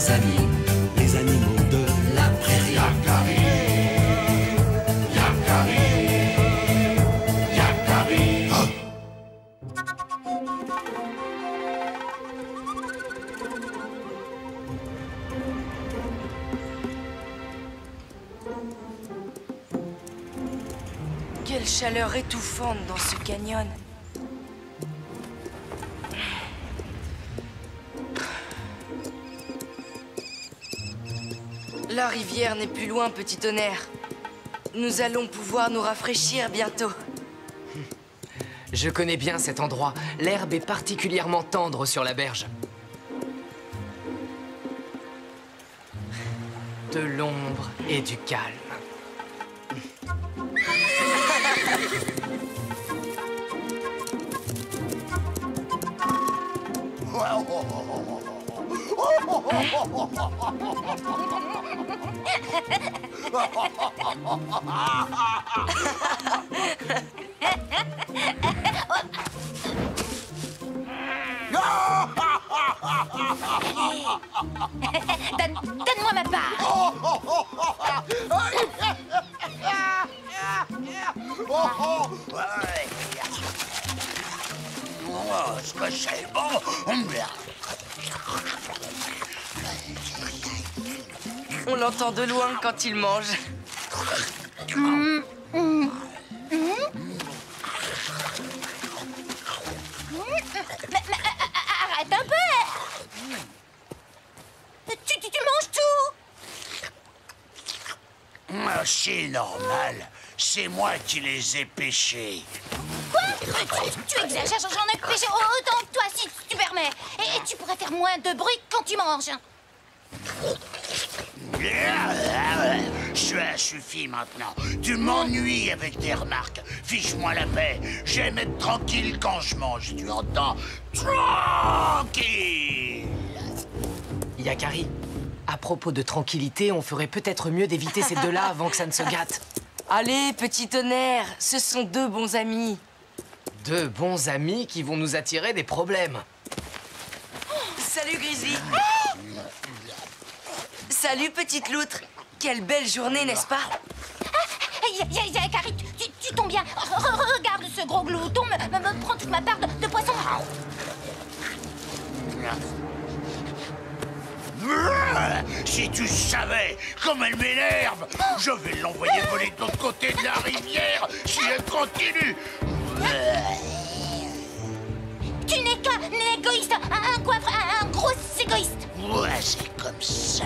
bons amis, les animaux de la prairie. Yakari, Yakari, Yakari. Oh. Quelle chaleur étouffante dans ce canyon. La rivière n'est plus loin, petit tonnerre. Nous allons pouvoir nous rafraîchir bientôt. Je connais bien cet endroit. L'herbe est particulièrement tendre sur la berge. De l'ombre et du calme. Donne-moi ma part. Ce que c'est bon. On l'entend de loin quand il mange. Arrête un peu. Tu manges tout. C'est normal. C'est moi qui les ai pêchés. Quoi? Tu exagères, j'en ai pêché autant que toi, si tu permets. Et tu pourrais faire moins de bruit quand tu manges. Ça suffit maintenant. Tu m'ennuies avec tes remarques. Fiche-moi la paix. J'aime être tranquille quand je mange. Tu entends? Tranquille. Yakari, à propos de tranquillité, on ferait peut-être mieux d'éviter ces deux-là avant que ça ne se gâte. Allez, petit tonnerre, ce sont deux bons amis. Deux bons amis qui vont nous attirer des problèmes. Salut, Grizzly. Salut, petite loutre. Quelle belle journée, n'est-ce pas? Yakari, tu tombes bien. Regarde ce gros glouton me prend toute ma part de poisson. Si tu savais comme elle m'énerve, je vais l'envoyer voler de l'autre côté de la rivière si elle continue. Tu n'es qu'un égoïste, un coiffre, un gros égoïste. Ouais, c'est comme ça.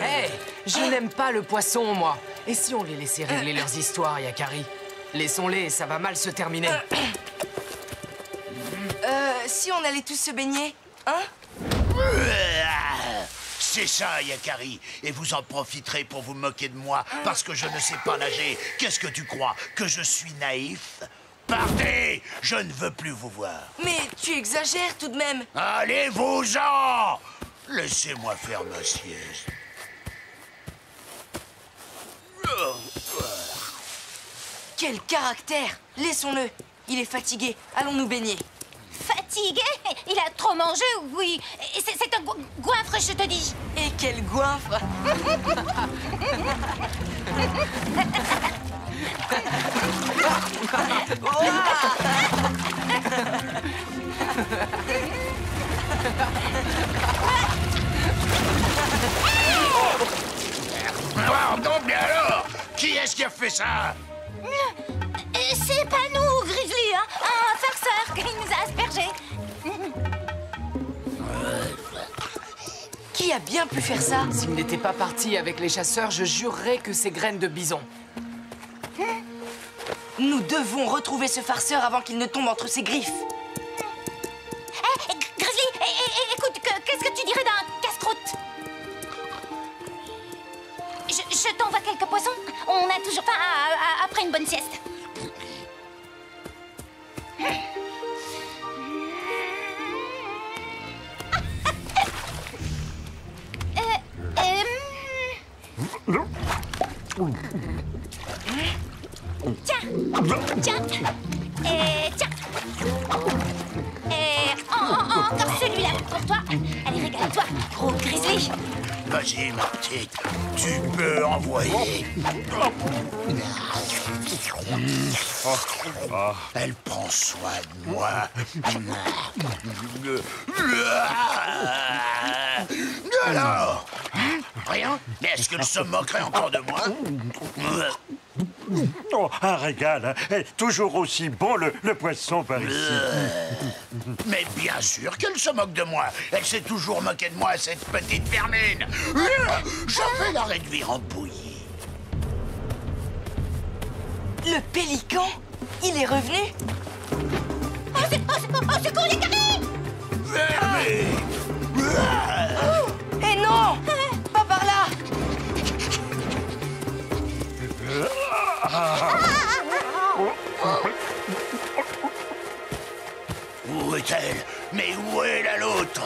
Hey, je n'aime pas le poisson, moi. Et si on les laissait régler leurs histoires, Yakari? Laissons-les, ça va mal se terminer. Si on allait tous se baigner, hein? C'est ça, Yakari. Et vous en profiterez pour vous moquer de moi parce que je ne sais pas nager. Qu'est-ce que tu crois? Que je suis naïf? Partez! Je ne veux plus vous voir. Mais tu exagères tout de même. Allez-vous-en! Laissez-moi faire ma sieste. Quel caractère! Laissons-le. Il est fatigué. Allons nous baigner. Fatigué? Il a trop mangé, oui. C'est un goinfre, je te dis. Et quel goinfre! Pardon, mais alors? Qui est-ce qui a fait ça? C'est pas nous, Grizzly, hein? Un farceur qui nous a aspergés. Qui a bien pu faire ça? S'il n'était pas parti avec les chasseurs, je jurerais que c'est graines de bison. Nous devons retrouver ce farceur avant qu'il ne tombe entre ses griffes. Grizzly, écoute, qu'est-ce que tu dirais d'un casse-croûte? Je t'envoie quelques poissons. On a toujours faim après une bonne sieste. Tiens, Tiens. Et tiens. Et encore celui-là pour toi. Allez, régale-toi, gros grizzly. Vas-y, ma petite, tu peux envoyer. Elle prend soin de moi. Alors, rien? Mais est-ce qu'elle se moquerait encore de moi? Oh, un régal, hein. Et toujours aussi bon le poisson par ici. Mais bien sûr qu'elle se moque de moi. Elle s'est toujours moquée de moi, cette petite vermine. Je vais la réduire en bouillie. Le pélican? Il est revenu? Au secours, Yakari! Vermine! Eh non! Pas par là! Où est-elle? Mais où est la l'autre?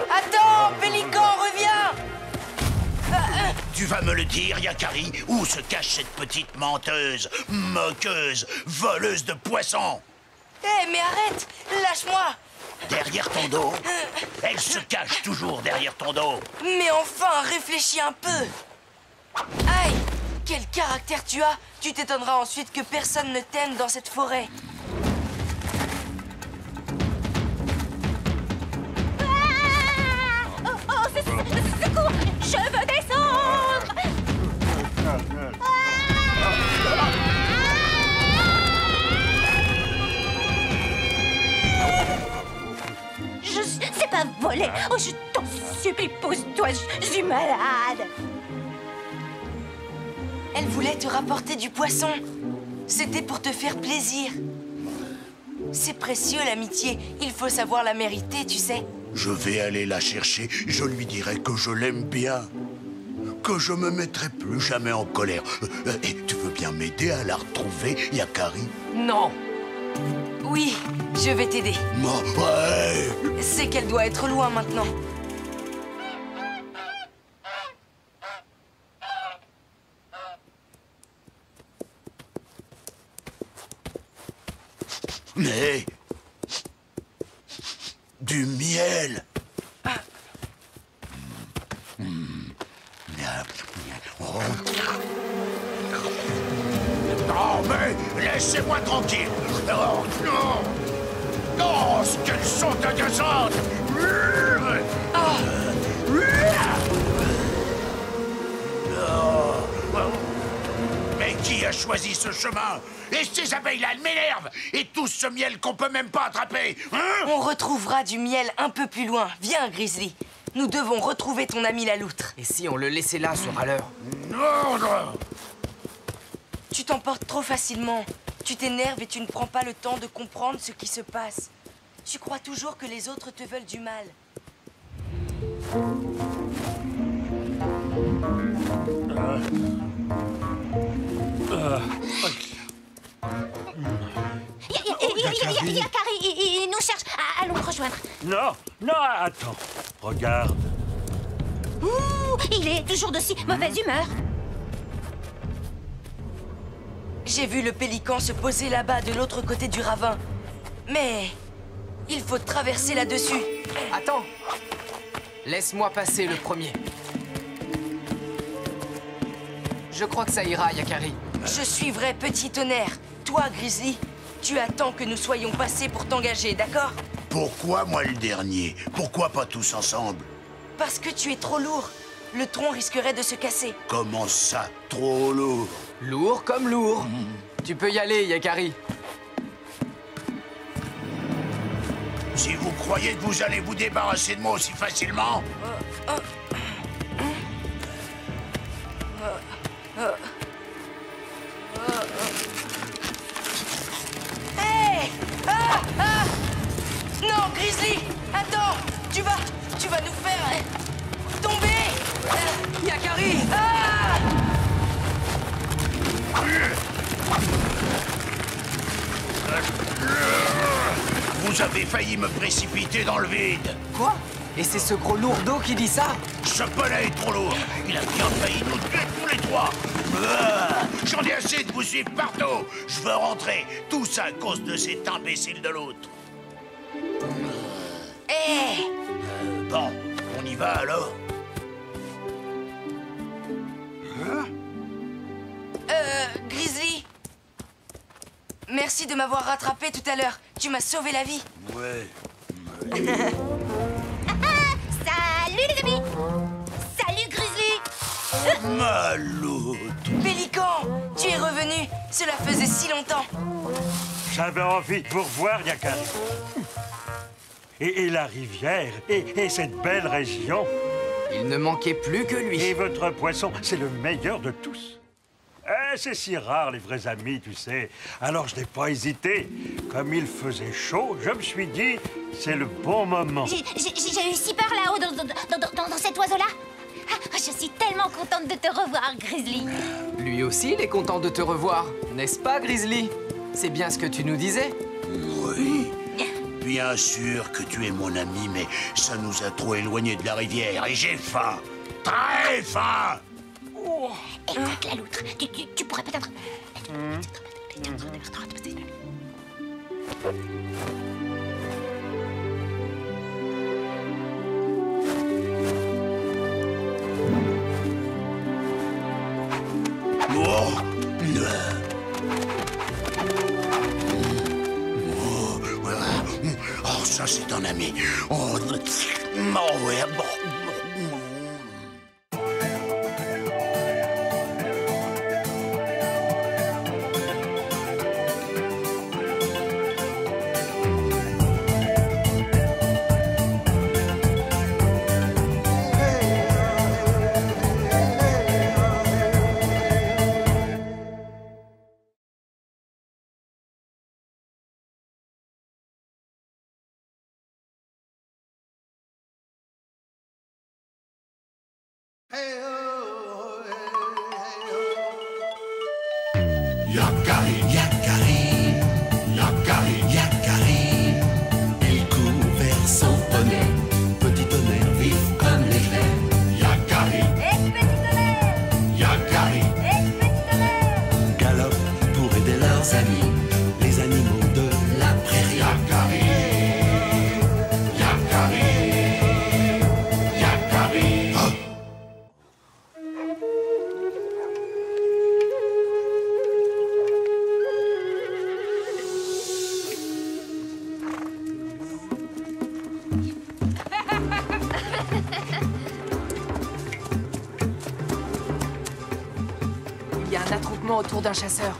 Attends, pélican, reviens! Tu vas me le dire, Yakari, où se cache cette petite menteuse, moqueuse, voleuse de poissons? Eh, mais arrête! Lâche-moi! Derrière ton dos? Elle se cache toujours derrière ton dos. Mais enfin, réfléchis un peu! Aïe! Quel caractère tu as! Tu t'étonneras ensuite que personne ne t'aime dans cette forêt. Secours! Je veux descendre! Je sais pas voler. Oh, je t'en supplie, pousse-toi, je suis malade. Elle voulait te rapporter du poisson. C'était pour te faire plaisir. C'est précieux, l'amitié. Il faut savoir la mériter, tu sais. Je vais aller la chercher, je lui dirai que je l'aime bien. Que je me mettrai plus jamais en colère. Et tu veux bien m'aider à la retrouver, Yakari? Non. Oui, je vais t'aider. Ouais. C'est qu'elle doit être loin maintenant. Mais... du miel. Non, mais laissez-moi tranquille. Oh, non. Oh, ce qu'elles sont agaçantes. Mais qui a choisi ce chemin? Et ces abeilles-là, elles m'énervent. Et tout ce miel qu'on peut même pas attraper. Hein? On retrouvera du miel un peu plus loin. Viens, Grizzly. Nous devons retrouver ton ami la loutre. Et si on le laissait là sur à l'heure? Non, non. Tu t'emportes trop facilement. Tu t'énerves et tu ne prends pas le temps de comprendre ce qui se passe. Tu crois toujours que les autres te veulent du mal. Yakari, il nous cherche. Allons le rejoindre. Non, non, attends. Regarde. Ouh, il est toujours de si mauvaise humeur. J'ai vu le pélican se poser là-bas de l'autre côté du ravin. Mais il faut traverser là-dessus. Attends. Laisse-moi passer le premier. Je crois que ça ira, Yakari. Je suivrai Petit Tonnerre. Toi, Grizzly, tu attends que nous soyons passés pour t'engager, d'accord? Pourquoi moi le dernier? Pourquoi pas tous ensemble? Parce que tu es trop lourd. Le tronc risquerait de se casser. Comment ça, trop lourd? Lourd comme lourd. Tu peux y aller, Yakari. Si vous croyez que vous allez vous débarrasser de moi aussi facilement... Hey! Non, Grizzly! Attends! Tu vas nous faire tomber! Yakari! Vous avez failli me précipiter dans le vide. Quoi? Et c'est ce gros lourdeau qui dit ça? Ce poney est trop lourd. Il a bien failli nous tuer tous les trois. J'en ai assez de vous suivre partout. Je veux rentrer. Tout ça à cause de cet imbécile de l'autre. Hé! Bon, on y va alors? Grizzly! Merci de m'avoir rattrapé tout à l'heure. Tu m'as sauvé la vie. Ouais. Salut les amis! Salut Grizzly! Maloute. Pélican! Tu es revenu. Cela faisait si longtemps. J'avais envie de vous revoir, Yakari. Et la rivière, et cette belle région. Il ne manquait plus que lui. Et votre poisson, c'est le meilleur de tous. C'est si rare, les vrais amis, tu sais. Alors je n'ai pas hésité. Comme il faisait chaud, je me suis dit, c'est le bon moment. J'ai eu si peur là-haut dans cet oiseau-là. Ah, je suis tellement contente de te revoir, Grizzly. Lui aussi, il est content de te revoir. N'est-ce pas, Grizzly? C'est bien ce que tu nous disais. Oui. Bien sûr que tu es mon ami, mais ça nous a trop éloignés de la rivière et j'ai faim. Très faim. Écoute la loutre, tu pourrais peut-être... Oh, ça c'est un ami. Oh, ouais, bon. Yakari, Yakari, Yakari, Yakari. Il court vers son poney, petit tonnerre vif comme l'éclair. Yakari, Yakari, galope pour aider leurs amis, les animaux de la prairie. Yakari, Yakari, Yakari. Oh. Il y a un attroupement autour d'un chasseur.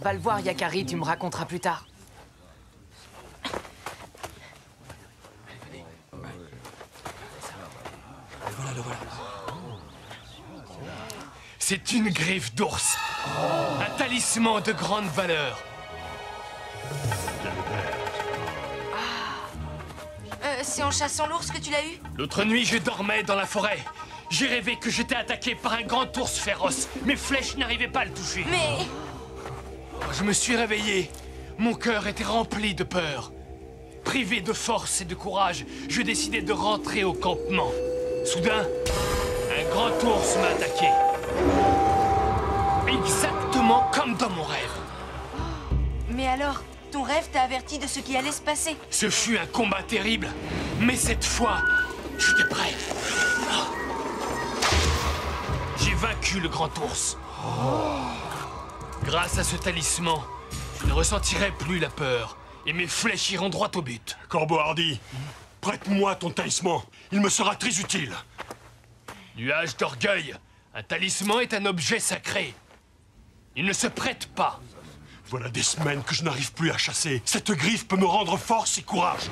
Va le voir, Yakari, tu me raconteras plus tard. C'est une griffe d'ours. Un talisman de grande valeur. C'est en chassant l'ours que tu l'as eu? L'autre nuit, je dormais dans la forêt. J'ai rêvé que j'étais attaqué par un grand ours féroce. Mes flèches n'arrivaient pas à le toucher. Mais... Je me suis réveillé. Mon cœur était rempli de peur. Privé de force et de courage, je décidai de rentrer au campement. Soudain, un grand ours m'a attaqué. Exactement comme dans mon rêve. Mais alors, ton rêve t'a averti de ce qui allait se passer. Ce fut un combat terrible, mais cette fois, j'étais prêt. J'ai vaincu le grand ours. Grâce à ce talisman, je ne ressentirai plus la peur et mes flèches iront droit au but. Corbeau hardi, prête-moi ton talisman. Il me sera très utile. Nuage d'orgueil, un talisman est un objet sacré. Il ne se prête pas. Voilà des semaines que je n'arrive plus à chasser. Cette griffe peut me rendre force et courage.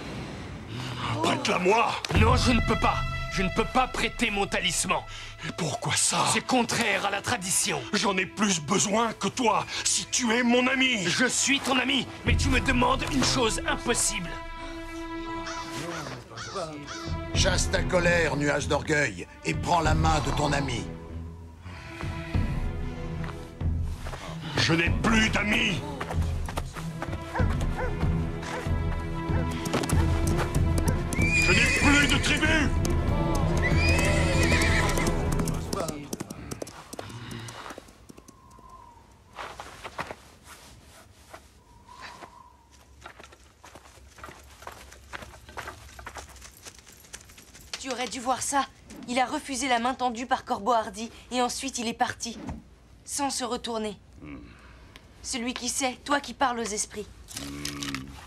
Prête-la-moi. Non, je ne peux pas. Je ne peux pas prêter mon talisman. Et pourquoi ça? C'est contraire à la tradition. J'en ai plus besoin que toi, si tu es mon ami. Je suis ton ami, mais tu me demandes une chose impossible. Chasse ta colère, nuage d'orgueil, et prends la main de ton ami. Je n'ai plus d'amis. Je n'ai plus de tribu. aurais dû voir ça. Il a refusé la main tendue par Corbeau Hardy et ensuite il est parti. Sans se retourner. Celui qui sait, toi qui parles aux esprits.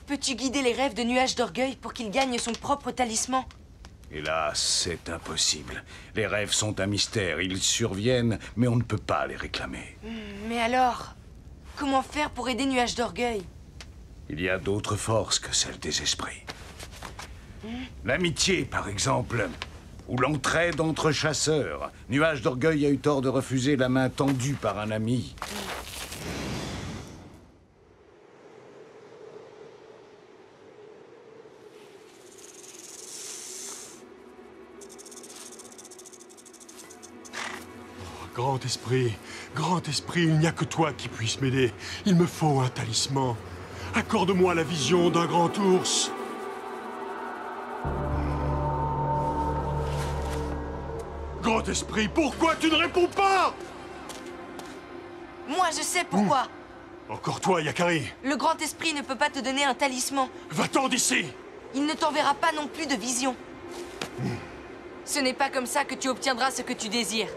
Peux-tu guider les rêves de Nuage d'Orgueil pour qu'il gagne son propre talisman? Hélas, c'est impossible. Les rêves sont un mystère. Ils surviennent, mais on ne peut pas les réclamer. Mais alors, comment faire pour aider Nuage d'Orgueil? Il y a d'autres forces que celles des esprits. L'amitié, par exemple, ou l'entraide entre chasseurs. Nuage d'Orgueil a eu tort de refuser la main tendue par un ami. Grand esprit, il n'y a que toi qui puisse m'aider. Il me faut un talisman. Accorde-moi la vision d'un grand ours. Grand esprit, pourquoi tu ne réponds pas? Moi, je sais pourquoi. Encore toi, Yakari. Le grand esprit ne peut pas te donner un talisman. Va-t'en d'ici. Il ne t'enverra pas non plus de vision. Ce n'est pas comme ça que tu obtiendras ce que tu désires.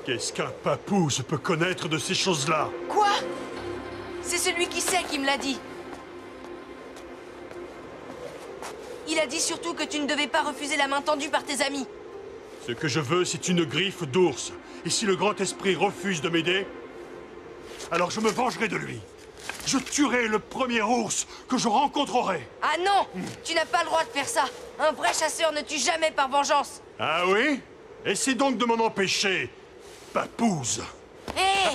Qu'est-ce qu'un papouze peut connaître de ces choses-là? Quoi? C'est celui qui sait qui me l'a dit. Il a dit surtout que tu ne devais pas refuser la main tendue par tes amis. Ce que je veux, c'est une griffe d'ours. Et si le grand esprit refuse de m'aider, alors je me vengerai de lui. Je tuerai le premier ours que je rencontrerai. Ah non! Tu n'as pas le droit de faire ça. Un vrai chasseur ne tue jamais par vengeance. Ah oui? Essaie donc de m'en empêcher, papouze. Hé!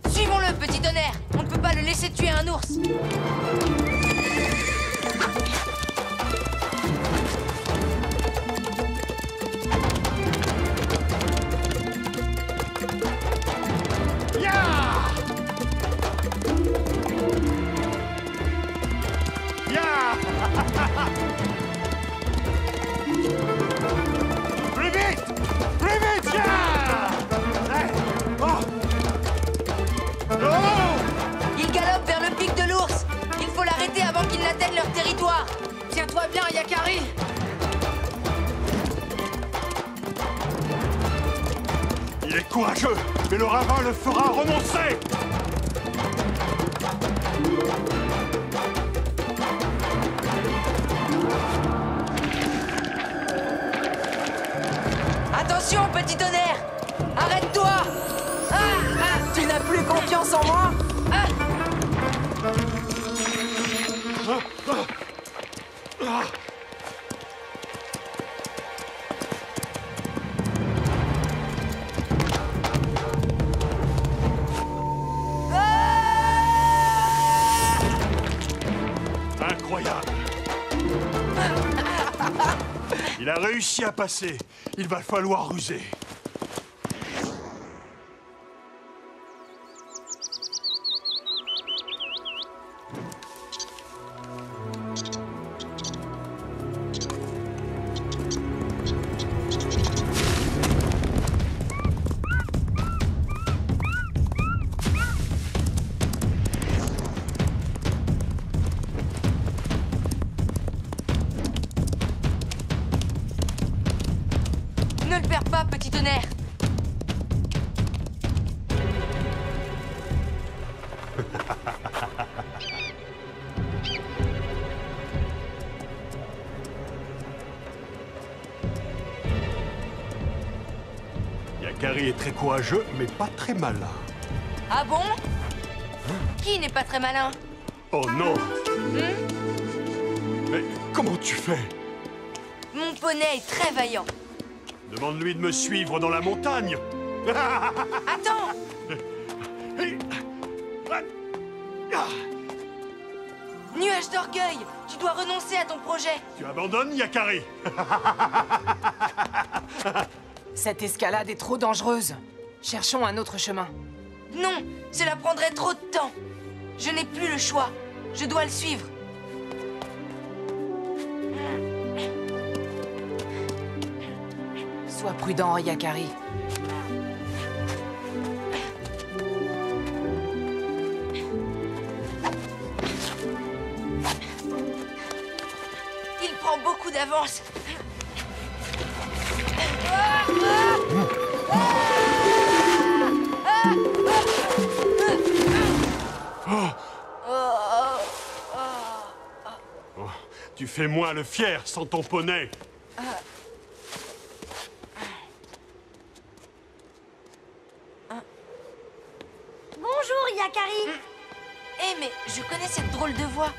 Suivons-le, petit tonnerre. On ne peut pas le laisser tuer un ours. Plus vite! Plus vite! Il galope vers le pic de l'ours. Il faut l'arrêter avant qu'il n'atteigne leur territoire. Tiens-toi bien, Yakari. Il est courageux, mais le ravin le fera renoncer! Attention, petit tonnerre. Arrête-toi. Tu n'as plus confiance en moi? Incroyable! Il a réussi à passer. Il va falloir ruser. Ne le perds pas, petit tonnerre. Yakari est très courageux, mais pas très malin. Ah bon? Qui n'est pas très malin? Oh non! Mais comment tu fais? Mon poney est très vaillant. Demande-lui de me suivre dans la montagne. Attends! Nuage d'orgueil, tu dois renoncer à ton projet. Tu abandonnes, Yakari? Cette escalade est trop dangereuse. Cherchons un autre chemin. Non, cela prendrait trop de temps. Je n'ai plus le choix. Je dois le suivre. Sois prudent, Yakari. prends beaucoup d'avance. Tu fais moins le fier sans ton poney. Bonjour, Yakari. Eh, mais je connais cette drôle de voix.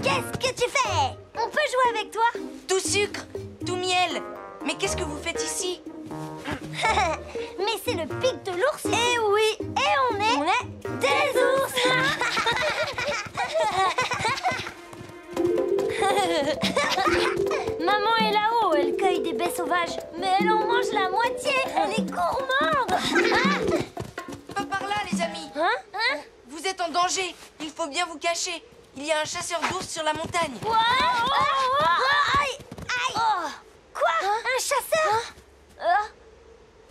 Qu'est-ce que tu fais? On peut jouer avec toi? Tout sucre, tout miel. Mais qu'est-ce que vous faites ici? Mais c'est le pic de l'ours. Eh oui. Et on est des ours. Maman est là-haut, elle cueille des baies sauvages. Mais elle en mange la moitié. Elle est gourmande. Pas par là, les amis. Hein? Vous êtes en danger. Il faut bien vous cacher. Il y a un chasseur d'ours sur la montagne. Quoi? Aïe! Aïe! Quoi? Un chasseur?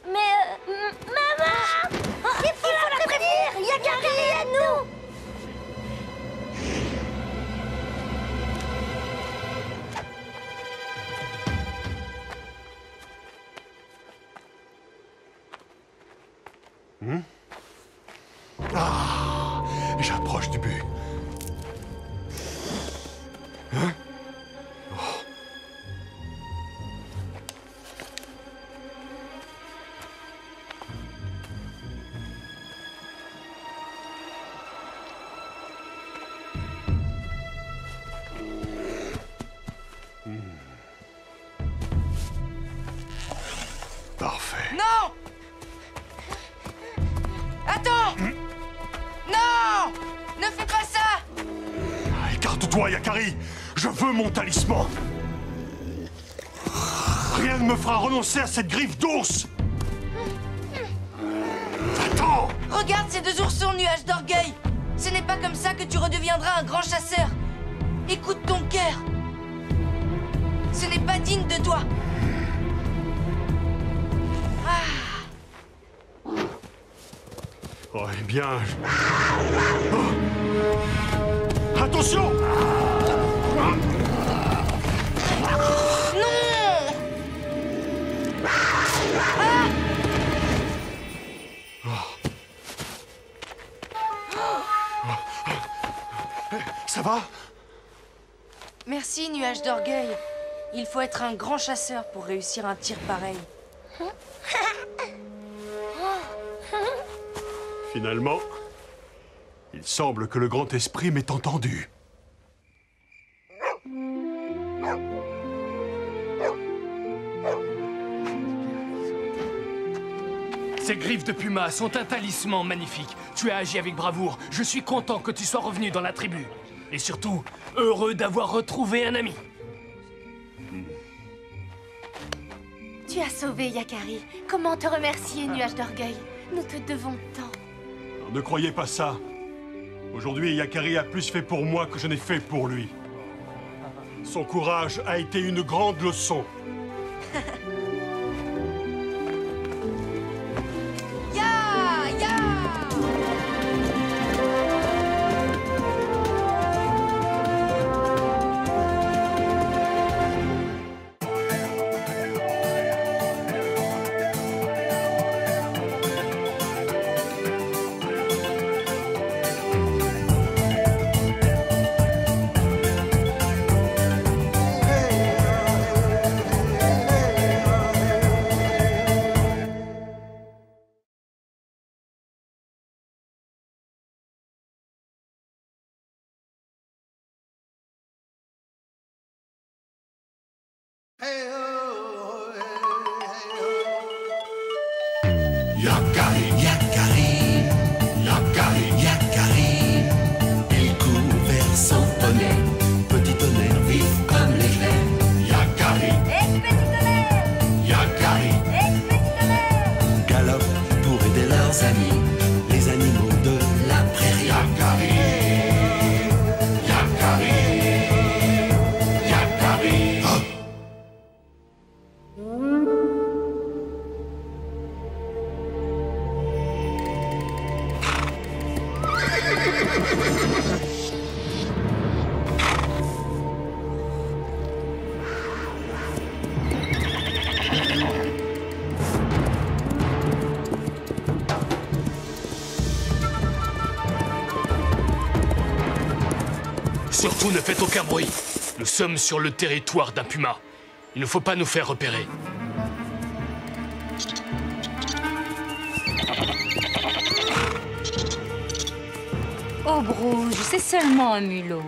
Mais... maman! Il faut la prévenir! Yakari, aide-nous! Ah, j'approche du but. Hein? Parfait. Non! Attends! Non! Ne fais pas ça! Écarte-toi, Yakari! Je veux mon talisman! Rien ne me fera renoncer à cette griffe d'ours! Attends! Regarde ces deux oursons, nuages d'orgueil! Ce n'est pas comme ça que tu redeviendras un grand chasseur! Écoute ton cœur! Ce n'est pas digne de toi! Oh, eh bien... Oh. Attention! Non! Ça va? Merci, nuage d'orgueil. Il faut être un grand chasseur pour réussir un tir pareil. Finalement, il semble que le grand esprit m'ait entendu. Ces griffes de puma sont un talisman magnifique. Tu as agi avec bravoure. Je suis content que tu sois revenu dans la tribu. Et surtout, heureux d'avoir retrouvé un ami. Tu as sauvé Yakari. Comment te remercier, nuage d'orgueil? Nous te devons tant. Ne croyez pas ça. Aujourd'hui, Yakari a plus fait pour moi que je n'ai fait pour lui. Son courage a été une grande leçon. Yakari, Yakari, Yakari, Yakari. Il court vers son poney, petit tonnerre vif comme l'éclair. Yakari, Petit tonnerre! Yakari, Petit tonnerre! galope pour aider leurs amis, les animaux de la prairie. Yakari, Yakari, Yakari. Oh. Surtout ne faites aucun bruit. Nous sommes sur le territoire d'un puma. Il ne faut pas nous faire repérer. Obrouge, c'est seulement un mulot.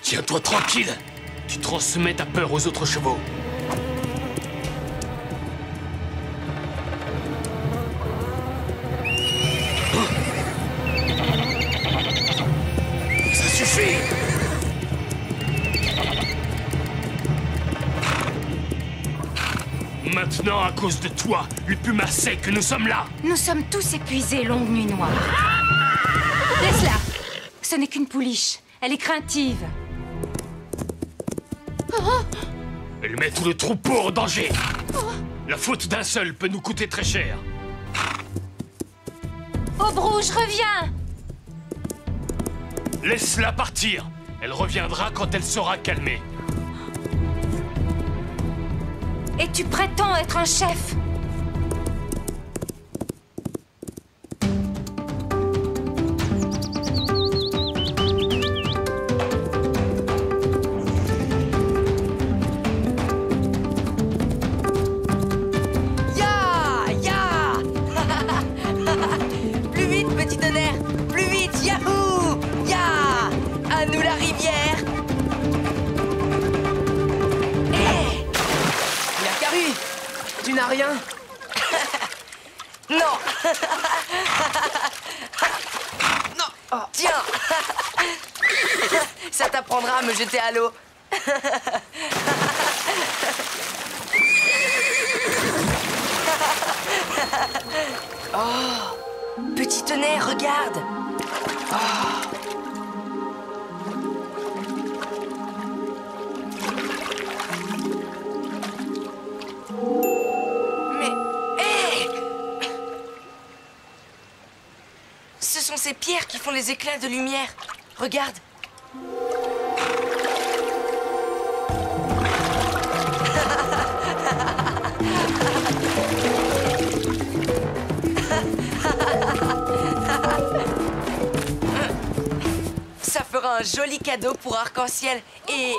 Tiens-toi tranquille. Tu transmets ta peur aux autres chevaux. Ça suffit. Maintenant, à cause de toi, le puma sait que nous sommes là. Nous sommes tous épuisés, longue nuit noire. Laisse-la. Ce n'est qu'une pouliche. Elle est craintive. Elle met tout le troupeau en danger. La faute d'un seul peut nous coûter très cher. Obrouge, reviens! Laisse-la partir. Elle reviendra quand elle sera calmée. Et tu prétends être un chef? Plus vite, petit tonnerre! Plus vite, yahoo! Ya! À nous la rivière! Hé! Yakari, tu n'as rien? Non! Non! Tiens! Ça t'apprendra à me jeter à l'eau. Oh! Petit tonnerre, regarde! Mais... hé! Ce sont ces pierres qui font les éclats de lumière. Regarde. Ça fera un joli cadeau pour Arc-en-Ciel et...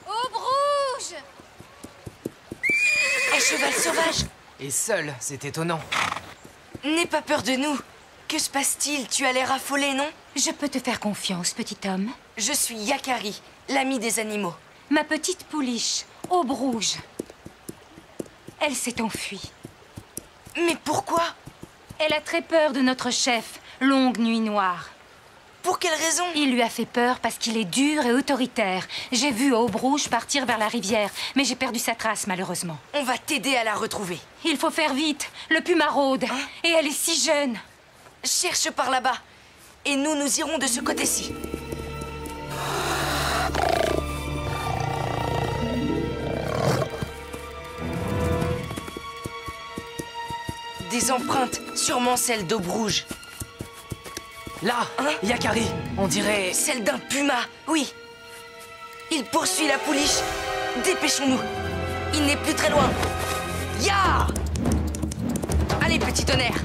Obrouge! un cheval sauvage. Et seul, c'est étonnant. N'aie pas peur de nous. Que se passe-t-il? Tu as l'air affolé, non? Je peux te faire confiance, petit homme. Je suis Yakari, l'ami des animaux. Ma petite pouliche, Obrouge. Elle s'est enfuie. Mais pourquoi? Elle a très peur de notre chef, Longue Nuit Noire. Pour quelle raison? Il lui a fait peur parce qu'il est dur et autoritaire. J'ai vu Obrouge partir vers la rivière, mais j'ai perdu sa trace, malheureusement. On va t'aider à la retrouver. Il faut faire vite. Le puma rôde. Et elle est si jeune. Cherche par là-bas. Et nous irons de ce côté-ci. Des empreintes, sûrement celles d'Obrouge. Là, Yakari, on dirait... Celle d'un puma, oui. Il poursuit la pouliche. Dépêchons-nous. Il n'est plus très loin. Ya! Allez, petit tonnerre.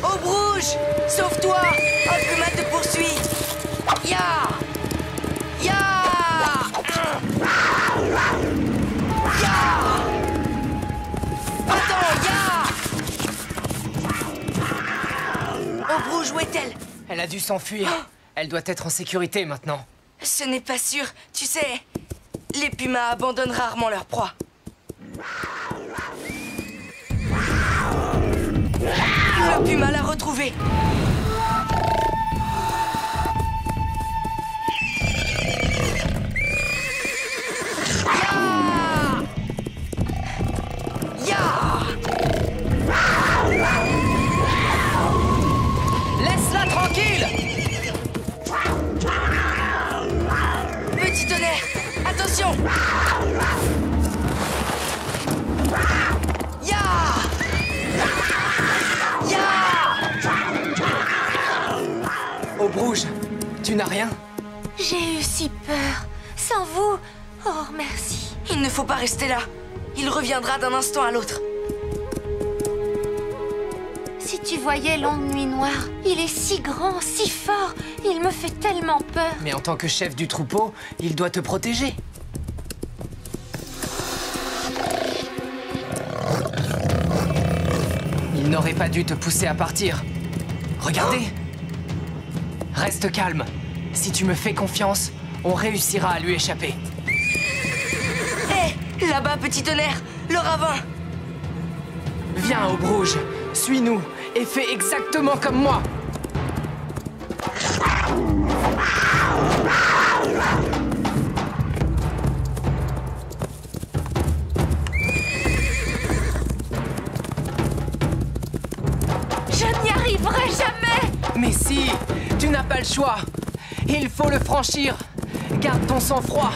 Obrouge, sauve-toi. Un puma te poursuit. Ya! Ya! Ya! Attends, ya! Obrouge, où est-elle? Elle a dû s'enfuir. Elle doit être en sécurité maintenant. Ce n'est pas sûr. Tu sais, les pumas abandonnent rarement leur proie. Le puma l'a retrouvée. Laisse-la tranquille! Petit tonnerre, attention! Ya! Ya! Obrouge, tu n'as rien? J'ai eu si peur. Sans vous. Oh, merci. Il ne faut pas rester là. Il reviendra d'un instant à l'autre. Si tu voyais Longue Nuit Noire, il est si grand, si fort, il me fait tellement peur. Mais en tant que chef du troupeau, il doit te protéger. Il n'aurait pas dû te pousser à partir. Regardez. Reste calme. Si tu me fais confiance, on réussira à lui échapper. Hé, là-bas, petit tonnerre, le ravin. Viens, Aube Rouge, suis-nous et fais exactement comme moi. Je n'y arriverai jamais. Mais si, tu n'as pas le choix. Il faut le franchir. Garde ton sang-froid.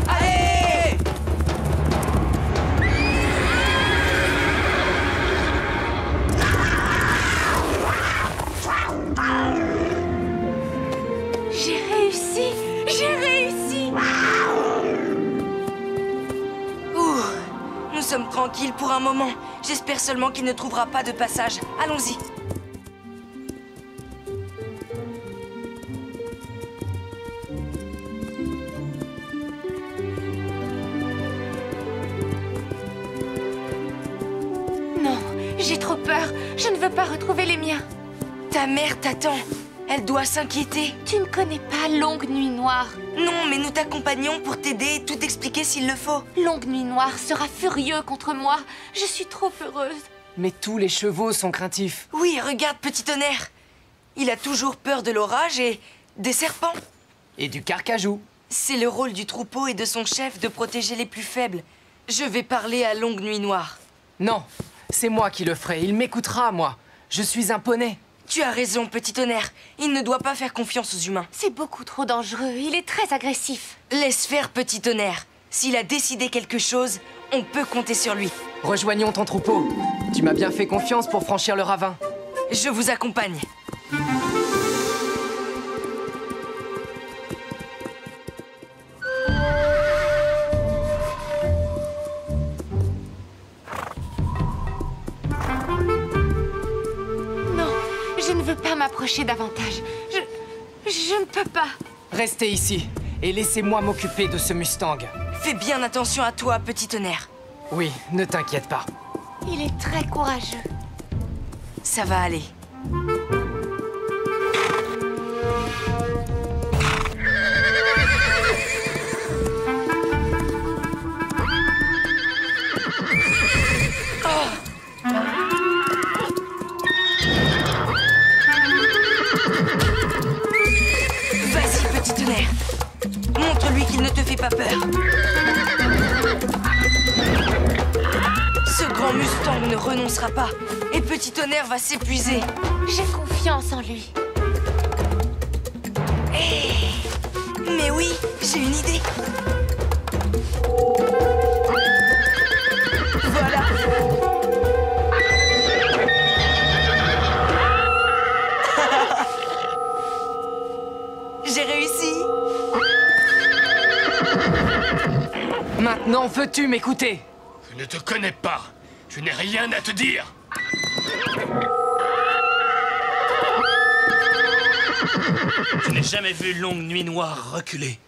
Allez! J'ai réussi. J'ai réussi. Ouh, nous sommes tranquilles pour un moment. J'espère seulement qu'il ne trouvera pas de passage. Allons-y. Non, j'ai trop peur. Je ne veux pas retrouver les miens. Ta mère t'attend. Elle doit s'inquiéter. Tu ne connais pas Longue Nuit Noire. Non, mais nous t'accompagnons pour t'aider et tout expliquer s'il le faut. Longue Nuit Noire sera furieux contre moi. Je suis trop heureuse. Mais tous les chevaux sont craintifs. Oui, regarde, petit tonnerre. Il a toujours peur de l'orage et des serpents. Et du carcajou. C'est le rôle du troupeau et de son chef de protéger les plus faibles. Je vais parler à Longue Nuit Noire. Non, c'est moi qui le ferai. Il m'écoutera, moi. Je suis un poney. Tu as raison, petit tonnerre. Il ne doit pas faire confiance aux humains. C'est beaucoup trop dangereux. Il est très agressif. Laisse faire, petit tonnerre. S'il a décidé quelque chose, on peut compter sur lui. Rejoignons ton troupeau. Tu m'as bien fait confiance pour franchir le ravin. Je vous accompagne. Non, je ne veux pas m'approcher davantage. Je ne peux pas. Restez ici et laissez-moi m'occuper de ce Mustang. Fais bien attention à toi, petit tonnerre. Oui, ne t'inquiète pas. Il est très courageux. Ça va aller. Vas-y, petit tonnerre. Montre-lui qu'il ne te fait pas peur. Ce grand Mustang ne renoncera pas. Et petit tonnerre va s'épuiser. J'ai confiance en lui. Mais oui, j'ai une idée. Voilà. J'ai réussi. Maintenant, veux-tu m'écouter? Je ne te connais pas. Je n'ai rien à te dire. Je n'ai jamais vu Longue Nuit Noire reculer.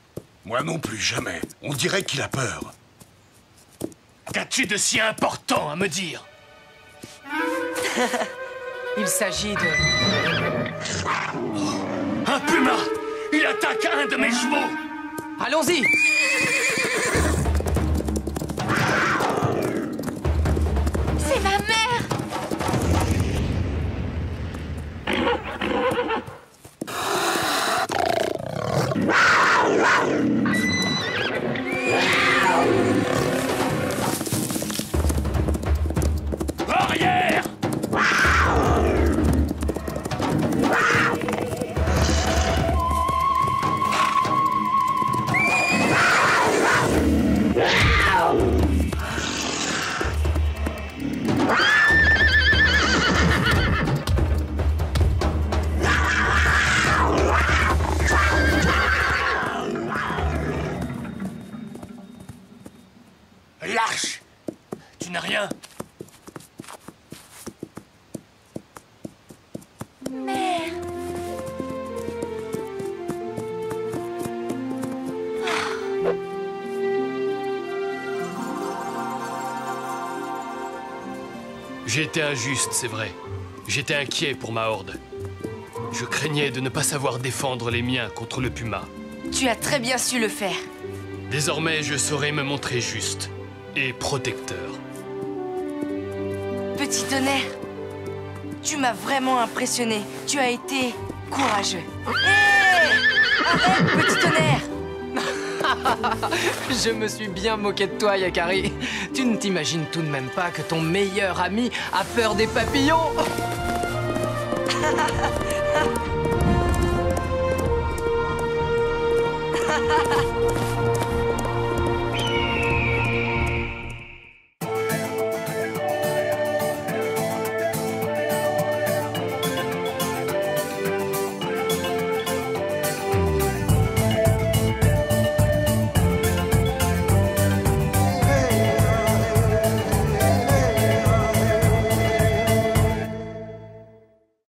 Moi non plus, jamais. On dirait qu'il a peur. Qu'as-tu de si important à me dire? Il s'agit de... Un puma! Il attaque un de mes chevaux! Allons-y! C'est ma mère! Arrière! J'ai été injuste, c'est vrai. J'étais inquiet pour ma horde. Je craignais de ne pas savoir défendre les miens contre le puma. Tu as très bien su le faire. Désormais, je saurai me montrer juste et protecteur. Petit tonnerre, tu m'as vraiment impressionné. Tu as été courageux. Hé! Arrête, petit tonnerre! Je me suis bien moqué de toi, Yakari. Tu ne t'imagines tout de même pas que ton meilleur ami a peur des papillons.